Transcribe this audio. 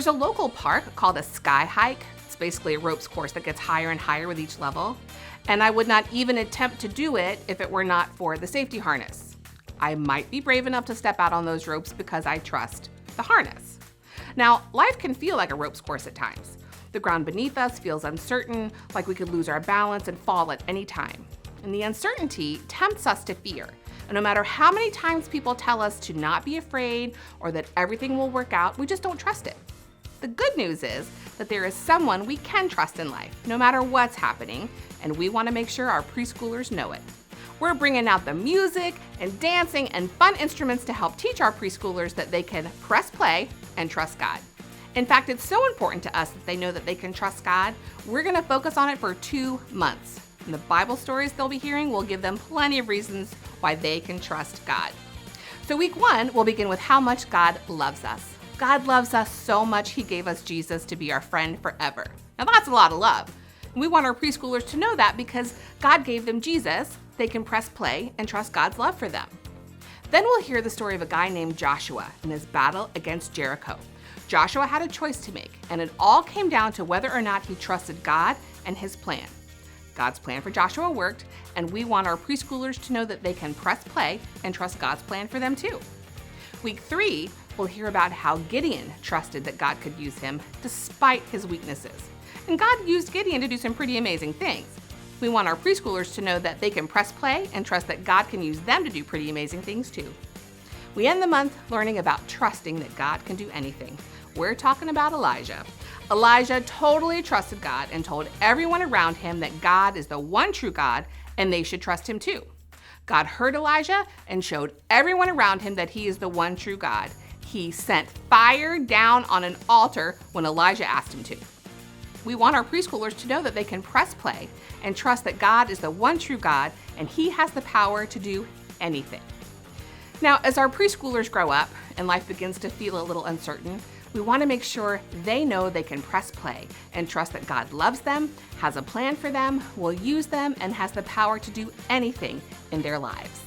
There's a local park called a sky hike. It's basically a ropes course that gets higher and higher with each level. And I would not even attempt to do it if it were not for the safety harness. I might be brave enough to step out on those ropes because I trust the harness. Now, life can feel like a ropes course at times. The ground beneath us feels uncertain, like we could lose our balance and fall at any time. And the uncertainty tempts us to fear. And no matter how many times people tell us to not be afraid or that everything will work out, we just don't trust it. The good news is that there is someone we can trust in life, no matter what's happening, and we want to make sure our preschoolers know it. We're bringing out the music and dancing and fun instruments to help teach our preschoolers that they can press play and trust God. In fact, it's so important to us that they know that they can trust God. We're going to focus on it for 2 months. And the Bible stories they'll be hearing will give them plenty of reasons why they can trust God. So week 1, we'll begin with how much God loves us. God loves us so much, He gave us Jesus to be our friend forever. Now that's a lot of love. And we want our preschoolers to know that because God gave them Jesus, they can press play and trust God's love for them. Then we'll hear the story of a guy named Joshua in his battle against Jericho. Joshua had a choice to make, and it all came down to whether or not he trusted God and His plan. God's plan for Joshua worked, and we want our preschoolers to know that they can press play and trust God's plan for them too. Week 3, we'll hear about how Gideon trusted that God could use him despite his weaknesses. And God used Gideon to do some pretty amazing things. We want our preschoolers to know that they can press play and trust that God can use them to do pretty amazing things too. We end the month learning about trusting that God can do anything. We're talking about Elijah. Elijah totally trusted God and told everyone around him that God is the one true God and they should trust Him too. God heard Elijah and showed everyone around him that He is the one true God. He sent fire down on an altar when Elijah asked Him to. We want our preschoolers to know that they can press play and trust that God is the one true God and He has the power to do anything. Now, as our preschoolers grow up and life begins to feel a little uncertain, we want to make sure they know they can press play and trust that God loves them, has a plan for them, will use them, and has the power to do anything in their lives.